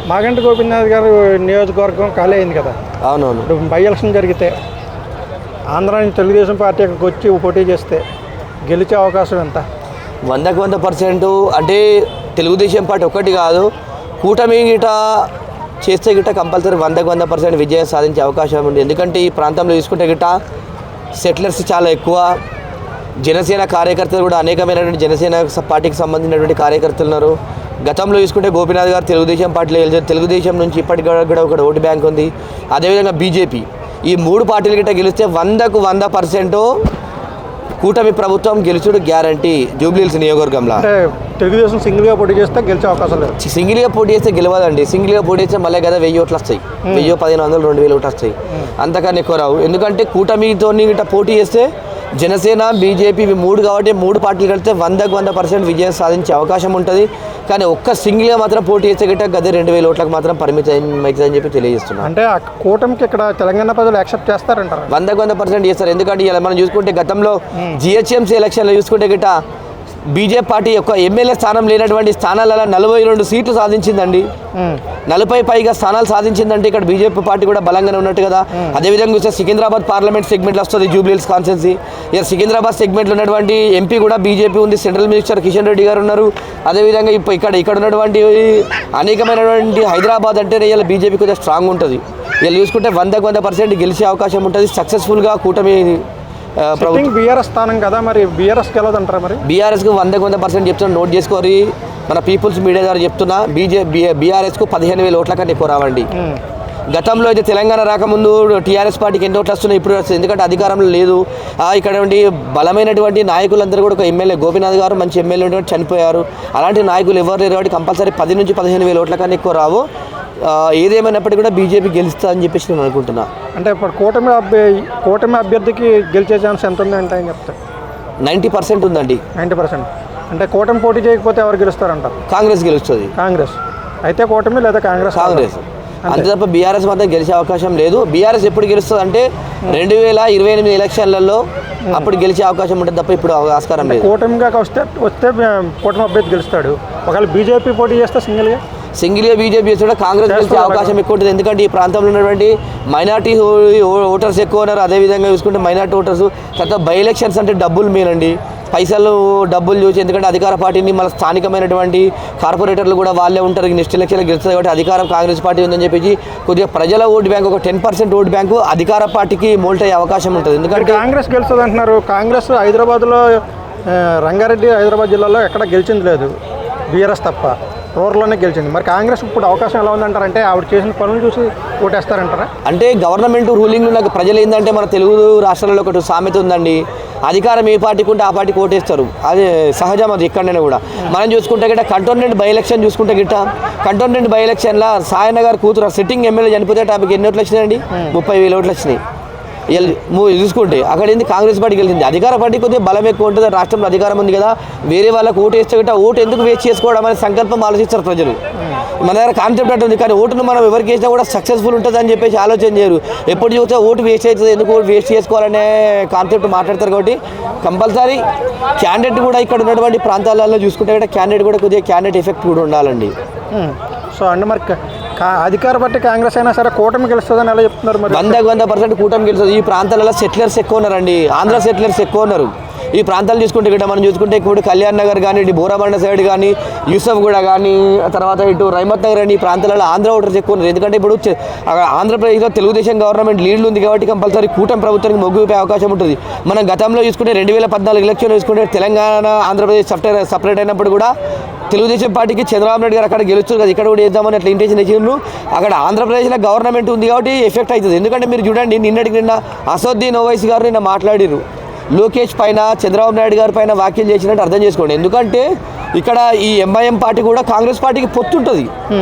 మాగంటి గోపీనాథ్ గారు నియోజకవర్గం ఖాళీ అయింది కదా. అవునవును. ఇప్పుడు బై ఎలక్షన్ జరిగితే ఆంధ్ర నుంచి తెలుగుదేశం పార్టీ అక్కడికి వచ్చి పోటీ చేస్తే గెలిచే అవకాశం ఎంత? 100% అంటే తెలుగుదేశం పార్టీ ఒక్కటి కాదు, కూటమి గిట చేస్తే గిట్ట కంపల్సరీ 100% విజయం సాధించే అవకాశం ఉంది. ఎందుకంటే ఈ ప్రాంతంలో చూసుకుంటే గిట్ట సెటిలర్స్ చాలా ఎక్కువ, జనసేన కార్యకర్తలు కూడా అనేకమైనటువంటి జనసేన పార్టీకి సంబంధించినటువంటి కార్యకర్తలు ఉన్నారు. గతంలో చూసుకుంటే గోపీనాథ్ గారు తెలుగుదేశం పార్టీలో గెలిచారు. తెలుగుదేశం నుంచి ఇప్పటికి కూడా ఒక ఓటు బ్యాంక్ ఉంది. అదేవిధంగా బీజేపీ, ఈ 3 పార్టీలు గిట్ట గెలిస్తే 100% కూటమి ప్రభుత్వం గెలుచుడు గ్యారంటీ జూబ్లీహిల్స్ నియోజకవర్గంలో. అంటే తెలుగుదేశం సింగిల్గా పోటీ చేస్తే గెలిచే అవకాశం లేదు. సింగిల్గా పోటీ చేస్తే గెలవదండి. సింగిల్గా పోటీ చేస్తే మళ్ళీ కదా 1000 ఓట్లు వస్తాయి, 1000, 1500, 2000 ఓట్లు వస్తాయి, అంతకన్నా ఎక్కువ రావు. ఎందుకంటే కూటమితో గిట్ట పోటీ చేస్తే జనసేన, బీజేపీ ఇవి 3 కాబట్టి 3 పార్టీలు కలిస్తే 100% విజయం సాధించే అవకాశం ఉంటుంది. కానీ ఒక్క సింగిల్గా మాత్రం పోటీ చేస్తే గిట్ట గదే 2000 ఓట్లకు మాత్రం పరిమితం అవుతుందని చెప్పి తెలియజేస్తున్నాను. అంటే ఆ కూటమికి ఇక్కడ తెలంగాణ ప్రజలు యాక్సెప్ట్ చేస్తారంటారు? 100% చేస్తారు. ఎందుకంటే ఇలా మనం చూసుకుంటే గతంలో జిహెచ్ఎంసీ ఎలక్షన్లో చూసుకుంటే గిట్ట బీజేపీ పార్టీ యొక్క ఎమ్మెల్యే స్థానం లేనటువంటి స్థానాలలో 42 సీట్లు సాధించిందండి. 40 పైగా స్థానాలు సాధించిందంటే ఇక్కడ బీజేపీ పార్టీ కూడా బలంగానే ఉన్నట్టు కదా. అదేవిధంగా చూస్తే సికింద్రాబాద్ పార్లమెంట్ సెగ్మెంట్లో వస్తుంది జూబ్లీహిల్స్ కాన్స్టిట్యున్సీ. ఇక సికింద్రాబాద్ సెగ్మెంట్లో ఉన్నటువంటి ఎంపీ కూడా బీజేపీ ఉంది, సెంట్రల్ మినిస్టర్ కిషన్ రెడ్డి గారు ఉన్నారు. అదేవిధంగా ఇక్కడ ఉన్నటువంటి అనేకమైనటువంటి హైదరాబాద్ అంటేనే ఇలా బీజేపీ కొంచెం స్ట్రాంగ్ ఉంటుంది. ఇలా చూసుకుంటే 100% గెలిచే అవకాశం ఉంటుంది. సక్సెస్ఫుల్గా కూటమి బీఆర్ఎస్ స్థానం కదా, మరి బీఆర్ఎస్ గెలవదంటారా? మరి బీఆర్ఎస్కు 100% చెప్తున్నా, నోట్ చేసుకోరి. మన పీపుల్స్ మీడియా ద్వారా చెప్తున్నా, బీఆర్ఎస్కు 15,000 ఓట్ల కన్నా ఎక్కువ రావండి. గతంలో అయితే తెలంగాణ రాకముందు టీఆర్ఎస్ పార్టీకి ఎన్ని ఓట్లు వస్తున్నాయి, ఇప్పుడు వస్తుంది. ఎందుకంటే అధికారంలో లేదు. ఇక్కడ బలమైనటువంటి నాయకులందరూ కూడా, ఒక ఎమ్మెల్యే గోపీనాథ్ గారు మంచి ఎమ్మెల్యే ఉంటే చనిపోయారు. అలాంటి నాయకులు ఎవరు లేరు కాబట్టి కంపల్సరీ 10 నుంచి 15,000 ఓట్ల కన్నా ఎక్కువ రావు. ఏదేమైనప్పటికీ కూడా బీజేపీ గెలుస్తా అని చెప్పేసి నేను అనుకుంటున్నా. అంటే ఇప్పుడు కూటమి అభ్యర్థికి గెలిచే ఛాన్స్ ఎంత ఉంది అంటే చెప్తారు? 90% ఉందండి. 90%. అంటే కూటమి పోటీ చేయకపోతే ఎవరు గెలుస్తారంటారు? కాంగ్రెస్ గెలుస్తుంది. కాంగ్రెస్ అయితే కూటమి లేదా కాంగ్రెస్? అంతే తప్ప బీఆర్ఎస్ మాత్రం గెలిచే అవకాశం లేదు. బీఆర్ఎస్ ఎప్పుడు గెలుస్తుంది అంటే 2028 ఎలక్షన్లలో అప్పుడు గెలిచే అవకాశం ఉంటుంది తప్ప ఇప్పుడు ఆస్కారం లేదు. కూటమిగా వస్తే కూటమి అభ్యర్థి గెలుస్తాడు. ఒకవేళ బీజేపీ పోటీ చేస్తే సింగిల్గా బీజేపీ చేస్తే కాంగ్రెస్ గెలిచే అవకాశం ఎక్కువ ఉంటుంది. ఎందుకంటే ఈ ప్రాంతంలో ఉన్నటువంటి మైనార్టీ ఓటర్స్ ఎక్కువ ఉన్నారు. అదేవిధంగా చూసుకుంటే మైనార్టీ ఓటర్స్ తర్వాత బై ఎలక్షన్స్ అంటే డబ్బులు మేనండి, డబ్బులు చూసి. ఎందుకంటే అధికార పార్టీని మన స్థానికమైనటువంటి కార్పొరేటర్లు కూడా వాళ్ళే ఉంటారు. నెక్స్ట్ ఎలక్షన్లో గెలుస్తుంది కాబట్టి అధికారం కాంగ్రెస్ పార్టీ ఉందని చెప్పేసి కొద్దిగా ప్రజల ఓటు బ్యాంకు, ఒక 10% ఓటు బ్యాంకు అధికార పార్టీకి మోల్ట్ అయ్యే అవకాశం ఉంటుంది. ఎందుకంటే కాంగ్రెస్ గెలుస్తుంది అంటున్నారు. కాంగ్రెస్ హైదరాబాద్లో, రంగారెడ్డి హైదరాబాద్ జిల్లాలో ఎక్కడ గెలిచింది లేదు, బీఆర్ఎస్ తప్ప. రూరల్లోనే గెలిచింది. మరి కాంగ్రెస్ ఇప్పుడు అవకాశం ఎలా ఉందంటారంటే ఆవిడ చేసిన పనులు చూసి ఓటేస్తారంటారా? అంటే గవర్నమెంట్ రూలింగ్ నాకు ప్రజలు ఏంటంటే మన తెలుగు రాష్ట్రాలలో ఒకటి సామెత ఉందండి, అధికారం ఏ పార్టీకి ఉంటే ఆ పార్టీకి ఓటేస్తారు. అది సహజం, అది ఎక్కడైనా కూడా. మనం చూసుకుంటే గిట్ట కంటోన్మెంట్ బై ఎలక్షన్ చూసుకుంటే గిట్ట కంటోన్మెంట్ బై ఎలక్షన్లో సాయన్న గారు కూతురు సిట్టింగ్ ఎమ్మెల్యే చనిపోతే ఆమెకి ఎన్ని ఓట్లు వచ్చినాయండి? 30,000 ఓట్లు వచ్చినాయి. చూసుకుంటే అక్కడ ఏంది కాంగ్రెస్ పార్టీ గెలిచింది. అధికార పార్టీ కొద్దిగా బలం ఎక్కువ ఉంటుంది, రాష్ట్రంలో అధికారం ఉంది కదా, వేరే వాళ్ళకి ఓటు వేస్తే గట్రా ఓటు ఎందుకు వేస్ట్ చేసుకోవడం అనే సంకల్పం ఆలోచిస్తారు ప్రజలు. మన దగ్గర కాన్సెప్ట్ ఉంటుంది, కానీ ఓటును మనం ఎవరికి వేసినా కూడా సక్సెస్ఫుల్ ఉంటుంది అని చెప్పేసి ఆలోచన చేయరు. ఎప్పుడు చూస్తే ఓటు వేస్ట్ అవుతుంది, ఎందుకు ఓటు వేస్ట్ చేసుకోవాలనే కాన్సెప్ట్ మాట్లాడతారు. కాబట్టి కంపల్సరీ క్యాండిడేట్ కూడా ఇక్కడ ఉన్నటువంటి ప్రాంతాలలో చూసుకుంటే కూడా క్యాండిడేట్ కూడా కొద్దిగా క్యాండిడేట్ ఎఫెక్ట్ కూడా ఉండాలండి. సో అంటే మరి అధికార పార్టీ కాంగ్రెస్ అయినా సరే కూటమి గెలుస్తుందని ఎలా చెప్తున్నారు? మరి 100% కూటమి గెలుస్తుంది. ఈ ప్రాంతాలలో సెటిలర్స్ ఎక్కువ ఉన్నారండి, ఆంధ్ర సెటిలర్స్ ఎక్కువ ఉన్నారు. ఈ ప్రాంతాలు చూసుకుంటే ఇక్కడ మనం చూసుకుంటే ఇప్పుడు కళ్యాణ్ నగర్ కానీ, ఇటు బోరాబండ సైడ్ కానీ, యూసఫ్గూడ కానీ, తర్వాత ఇటు రైమత్ నగర్ అని ఈ ప్రాంతాలలో ఆంధ్ర ఓటర్స్ ఎక్కువ ఉన్నారు. ఎందుకంటే ఇప్పుడు ఆంధ్రప్రదేశ్లో తెలుగుదేశం గవర్నమెంట్ లీడ్లు ఉంది కాబట్టి కంపల్సరీ కూటమి ప్రభుత్వానికి మొగ్గు చూపే అవకాశం ఉంటుంది. మనం గతంలో చూసుకుంటే 2014 ఎలక్షన్ చూసుకుంటే తెలంగాణ ఆంధ్రప్రదేశ్ సపరేట్ అయినప్పుడు కూడా తెలుగుదేశం పార్టీకి చంద్రబాబు నాయుడు గారు అక్కడ గెలుస్తారు కదా, ఇక్కడ కూడా వేద్దామని అట్లా ఇంటెన్షన్ ఇచ్చిండ్రు. అక్కడ ఆంధ్రప్రదేశ్లో గవర్నమెంట్ ఉంది కాబట్టి ఎఫెక్ట్ అవుతుంది. ఎందుకంటే మీరు చూడండి, నిన్న అసదుద్దీన్ ఓవైసీ గారు నిన్న మాట్లాడిరు, లోకేష్ పైన చంద్రబాబు నాయుడు గారి పైన వ్యాఖ్యలు చేసినట్టు అర్థం చేసుకోండి. ఎందుకంటే ఇక్కడ ఈ ఎంఐఎం పార్టీ కూడా కాంగ్రెస్ పార్టీకి పొత్తుంటుంది,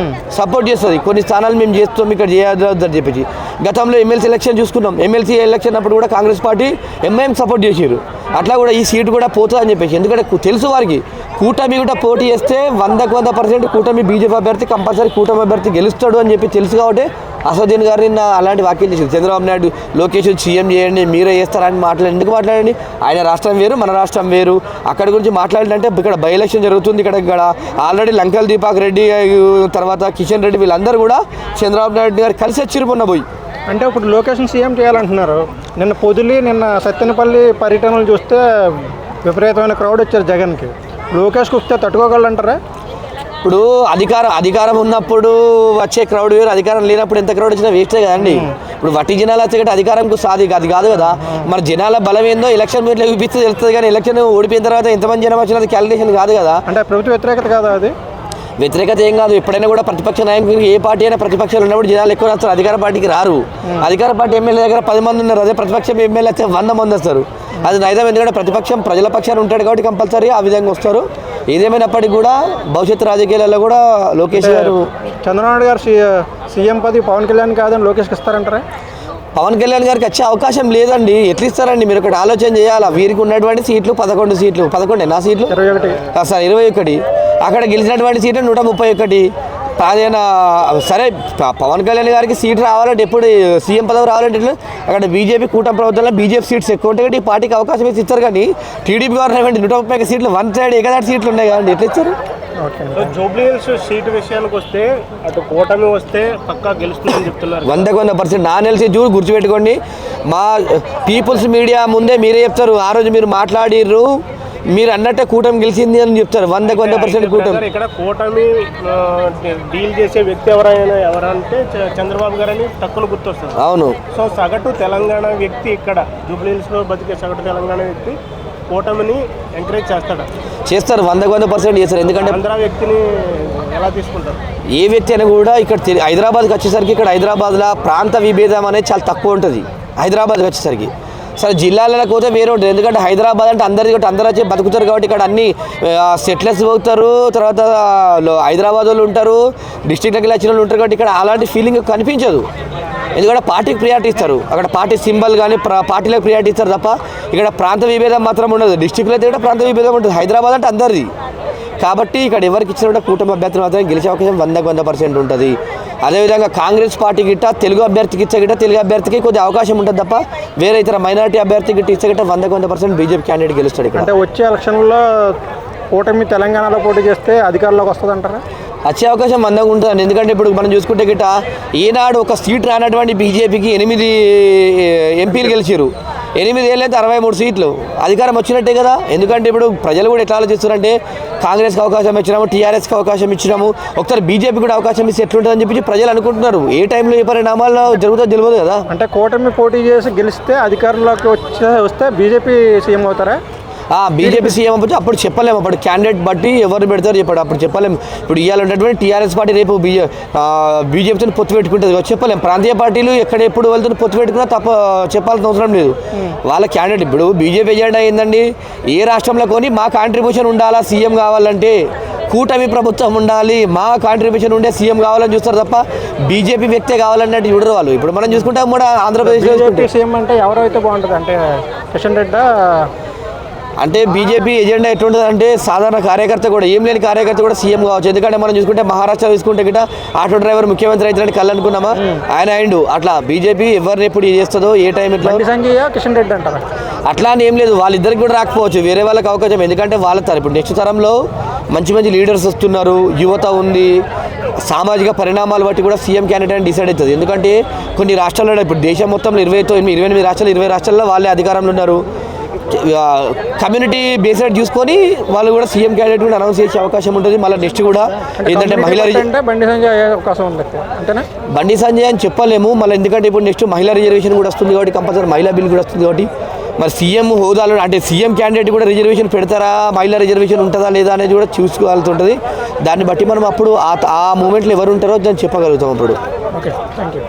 సపోర్ట్ చేస్తుంది. కొన్ని స్థానాలు మేము చేస్తాం, ఇక్కడ చేయొద్దని చెప్పేసి. గతంలో ఎమ్మెల్సీ ఎలక్షన్ చూసుకున్నాం, ఎమ్మెల్సీ ఎలక్షన్ అప్పుడు కూడా కాంగ్రెస్ పార్టీ ఎంఐఎం సపోర్ట్ చేసారు. అట్లా కూడా ఈ సీటు కూడా పోతుంది అని చెప్పేసి. ఎందుకంటే తెలుసు వారికి కూటమి కూడా పోటీ చేస్తే 100% కూటమి బీజేపీ అభ్యర్థి కంపల్సరీ కూటమి అభ్యర్థి గెలుస్తాడు అని చెప్పి తెలుసు కాబట్టి అసదుద్దీన్ గారు నిన్న అలాంటి వ్యాఖ్యలు చేసింది. చంద్రబాబు నాయుడు లోకేష్ సీఎం చేయండి, మీరే చేస్తారని ఎందుకు మాట్లాడండి? ఆయన రాష్ట్రం వేరు, మన రాష్ట్రం వేరు. అక్కడి గురించి మాట్లాడిందంటే ఇక్కడ బై ఎలక్షన్ జరుగుతుంది. ఇక్కడ ఆల్రెడీ లంకల్ దీపక్ రెడ్డి తర్వాత కిషన్ రెడ్డి వీళ్ళందరూ కూడా చంద్రబాబు నాయుడు గారు కలిసి వచ్చి మొన్న పోయి. అంటే ఇప్పుడు లొకేషన్ సీఎం చేయాలంటున్నారు. నిన్న పొదిలి నిన్న సత్తెనపల్లి పర్యటనలు చూస్తే విపరీతమైన క్రౌడ్ వచ్చారు జగన్కి. లోకేష్కి వస్తే తట్టుకోగలంటారా? ఇప్పుడు అధికారం ఉన్నప్పుడు వచ్చే క్రౌడ్ వేరు, అధికారం లేనప్పుడు ఎంత క్రౌడ్ వచ్చినా వేస్టే కదండి. ఇప్పుడు వట్టి జనాలు వచ్చే అధికారంకు అది కాదు కదా. మరి జనాల బలం ఏందో ఎలక్షన్ మీట్లో చూపిస్తే తెలుస్తుంది, కానీ ఎలక్షన్ ఓడిపోయిన తర్వాత ఎంతమంది జనం వచ్చినది క్యాలిక్యులేషన్ కాదు కదా. అంటే ప్రభుత్వ వ్యతిరేకత కాదా అది? వ్యతిరేకత ఏం కాదు. ఎప్పుడైనా కూడా ప్రతిపక్ష నాయకులు ఏ పార్టీ అయినా ప్రతిపక్షాలు ఉన్నప్పుడు జనాలు ఎక్కువ వస్తారు, అధికార పార్టీకి రారు. అధికార పార్టీ ఎమ్మెల్యే దగ్గర 10 మంది ఉన్నారు, అదే ప్రతిపక్షం ఎమ్మెల్యే అయితే 100 మంది వస్తారు. అది నైజం. ఎందుకంటే ప్రతిపక్షం ప్రజల పక్షాన్ని ఉంటాడు కాబట్టి కంపల్సరీ ఆ విధంగా వస్తారు. ఏదేమైనప్పటికీ కూడా భవిష్యత్తు రాజకీయాలలో కూడా లోకేష్ గారు చంద్రబాబు గారు సీఎం పదవి పవన్ కళ్యాణ్ కాదని లోకేష్కి ఇస్తారంటారా? పవన్ కళ్యాణ్ గారికి వచ్చే అవకాశం లేదండి. ఎట్లా ఇస్తారండి? మీరు ఒకటి ఆలోచన చేయాలా. వీరికి ఉన్నటువంటి సీట్లు 11 సీట్లు, 11 నా సీట్లు 21. అక్కడ గెలిచినటువంటి సీట్లు 131. అదేనా సరే, పవన్ కళ్యాణ్ గారికి సీట్ రావాలంటే ఎప్పుడు సీఎం పదవి రావాలంటే అక్కడ బీజేపీ కూటమి ప్రభుత్వంలో బీజేపీ సీట్స్ ఎక్కువ ఉంటాయి కాబట్టి ఈ పార్టీకి అవకాశం వేసి ఇస్తారు. కానీ టీడీపీ గవర్నమెంట్ 130 సీట్లు, 1 సైడ్ ఏకదాటి సీట్లు ఉన్నాయి కదండి, ఎట్లా ఇచ్చారు? జూబ్లీ హిల్స్ సీటు విషయానికి వస్తే అటు కూటమి వస్తే పక్కా గెలుస్తుందని చెప్తున్నారు. 100% నా నెలసి గుర్తుపెట్టుకోండి. మా పీపుల్స్ మీడియా ముందే మీరే చెప్తారు, ఆ రోజు మీరు మాట్లాడిర్రు, మీరు అన్నట్టే కూటమి గెలిచింది అని చెప్తారు. 100% కూటమి. ఇక్కడ కూటమి డీల్ చేసే వ్యక్తి ఎవరంటే చంద్రబాబు గారు అని తక్కువ గుర్తొస్తారు. అవును. సో సగటు తెలంగాణ వ్యక్తి ఇక్కడ జూబ్లీ హిల్స్ లో బతికే సగటు తెలంగాణ వ్యక్తి కూటమిని ఎంకరేజ్ చేస్తారు. 100% చేస్తారు. ఎందుకంటే ఆంధ్ర వ్యక్తిని ఎలా తీసుకుంటారు? ఏ వ్యక్తి అయినా కూడా ఇక్కడ హైదరాబాద్కి వచ్చేసరికి ఇక్కడ హైదరాబాద్లో ప్రాంత విభేదం అనేది చాలా తక్కువ ఉంటుంది. హైదరాబాద్కి వచ్చేసరికి సరే జిల్లాలకు పోతే వేరే ఉంటుంది. ఎందుకంటే హైదరాబాద్ అంటే అందరిది కాబట్టి అందరూ వచ్చి బతుకుతారు కాబట్టి ఇక్కడ అన్ని సెటిలర్స్ పోతారు, తర్వాత హైదరాబాద్ వాళ్ళు ఉంటారు, డిస్ట్రిక్ట్కి వచ్చిన వాళ్ళు ఉంటారు కాబట్టి ఇక్కడ అలాంటి ఫీలింగ్ కనిపించదు. ఎందుకంటే పార్టీకి ప్రియారిటీ ఇస్తారు. అక్కడ పార్టీ సింబల్ కానీ పార్టీలకు ప్రియారిటీ ఇస్తారు తప్ప ఇక్కడ ప్రాంత విభేదం మాత్రం ఉండదు. డిస్ట్రిక్ట్లో అయితే కూడా ప్రాంత విభేదం ఉంటుంది. హైదరాబాద్ అంటే అందరిది కాబట్టి ఇక్కడ ఎవరికి ఇచ్చినా కూడా కూటమి అభ్యర్థి మాత్రం గెలిచే అవకాశం 100% ఉంటుంది. అదేవిధంగా కాంగ్రెస్ పార్టీ గిట్ట తెలుగు అభ్యర్థికి ఇచ్చే గిట్ట తెలుగు అభ్యర్థికి కొద్దిగా అవకాశం ఉంటుంది తప్ప వేరే ఇతర మైనారిటీ అభ్యర్థి గిట్ట ఇచ్చే గిట్ట 100% బీజేపీ క్యాండిడేట్ గెలుస్తాడు. ఇక్కడ అంటే వచ్చే ఎలక్షన్లో కూటమి తెలంగాణలో పోటీ చేస్తే అధికారంలోకి వస్తుంది అంటారా? వచ్చే అవకాశం మందంగా ఉంటుందండి. ఎందుకంటే ఇప్పుడు మనం చూసుకుంటే గిట్ట ఈనాడు ఒక సీట్ రానటువంటి బీజేపీకి 8 ఎంపీలు గెలిచారు. 8 ఏళ్ళు అయితే 63 సీట్లు, అధికారం వచ్చినట్టే కదా. ఎందుకంటే ఇప్పుడు ప్రజలు కూడా ఎట్లా ఆలోచిస్తున్నారంటే కాంగ్రెస్కి అవకాశం ఇచ్చినాము, టీఆర్ఎస్కి అవకాశం ఇచ్చినాము, ఒకసారి బీజేపీ కూడా అవకాశం ఇస్తే ఎట్లుంటుందని చెప్పి ప్రజలు అనుకుంటున్నారు. ఏ టైంలో ఏ పరిణామాల్లో జరుగుతుందో తెలియదు కదా. అంటే కూటమి పోటీ చేసి గెలిస్తే అధికారంలోకి వస్తే బీజేపీ సీఎం అవుతారా? బీజేపీ సీఎం అవ్వచ్చు. అప్పుడు చెప్పలేము. అప్పుడు క్యాండిడేట్ బట్టి ఎవరు పెడతారు చెప్పాడు అప్పుడు చెప్పలేము. ఇప్పుడు ఇవాళ ఉన్నటువంటి టీఆర్ఎస్ పార్టీ రేపు బీజేపీతో పొత్తు పెట్టుకుంటుంది చెప్పలేము. ప్రాంతీయ పార్టీలు ఎక్కడ ఎప్పుడు వాళ్ళతో పొత్తు పెట్టుకున్నా తప్ప చెప్పాల్సిన అవసరం లేదు. వాళ్ళ క్యాండిడేట్ ఇప్పుడు బీజేపీ ఎజెండా ఏందండి? ఏ రాష్ట్రంలో కొని మా కాంట్రిబ్యూషన్ ఉండాలా, సీఎం కావాలంటే కూటమి ప్రభుత్వం ఉండాలి, మా కాంట్రిబ్యూషన్ ఉండే సీఎం కావాలని చూస్తారు తప్ప బీజేపీ వ్యక్తే కావాలన్నట్టు చూడరు వాళ్ళు. ఇప్పుడు మనం చూసుకుంటాం కూడా ఆంధ్రప్రదేశ్లో సీఎం అంటే ఎవరైతే బాగుంటుంది అంటే కిషన్ రెడ్డి అంటే బీజేపీ ఎజెండా ఎట్లుంటుంది అంటే సాధారణ కార్యకర్త కూడా ఏం లేని కార్యకర్త కూడా సీఎం కావచ్చు. ఎందుకంటే మనం చూసుకుంటే మహారాష్ట్ర చూసుకుంటే గిట్ట ఆటో డ్రైవర్ ముఖ్యమంత్రి అవుతారని కళ్ళు అనుకున్నామా, ఆయన అయిండు. అట్లా బీజేపీ ఎవరిని ఎప్పుడు చేస్తుందో ఏ టైం ఎట్లా కిషన్ రెడ్డి అంటారా అట్లా అని ఏం లేదు. వాళ్ళిద్దరికి కూడా రాకపోవచ్చు, వేరే వాళ్ళకి అవకాశం. ఎందుకంటే వాళ్ళ ఇప్పుడు నెక్స్ట్ తరంలో మంచి మంచి లీడర్స్ వస్తున్నారు, యువత ఉంది, సామాజిక పరిణామాలు బట్టి కూడా సీఎం క్యాండిడేట్ అని డిసైడ్ అవుతుంది. ఎందుకంటే కొన్ని రాష్ట్రాల్లో ఇప్పుడు దేశం మొత్తంలో 28 రాష్ట్రాలు 20 రాష్ట్రాల్లో వాళ్ళే అధికారంలో ఉన్నారు. కమ్యూనిటీ బేస్డ్ చూసుకొని వాళ్ళు కూడా సీఎం క్యాండిడేట్ కూడా అనౌన్స్ చేసే అవకాశం ఉంటుంది. మళ్ళీ నెక్స్ట్ కూడా ఏంటంటే బండి సంజయ్ అని చెప్పలేము మళ్ళీ, ఎందుకంటే ఇప్పుడు నెక్స్ట్ మహిళా రిజర్వేషన్ కూడా వస్తుంది కాబట్టి కంపల్సరీ మహిళా బిల్ కూడా వస్తుంది కాబట్టి మరి సీఎం హోదాలో అంటే సీఎం క్యాండిడేట్ కూడా రిజర్వేషన్ పెడతారా, మహిళా రిజర్వేషన్ ఉంటుందా లేదా అనేది కూడా చూసుకోవాల్సి ఉంటుంది. దాన్ని బట్టి మనం అప్పుడు ఆ మూమెంట్లో ఎవరు ఉంటారో దాన్ని చెప్పగలుగుతాం అప్పుడు. Okay, thank you.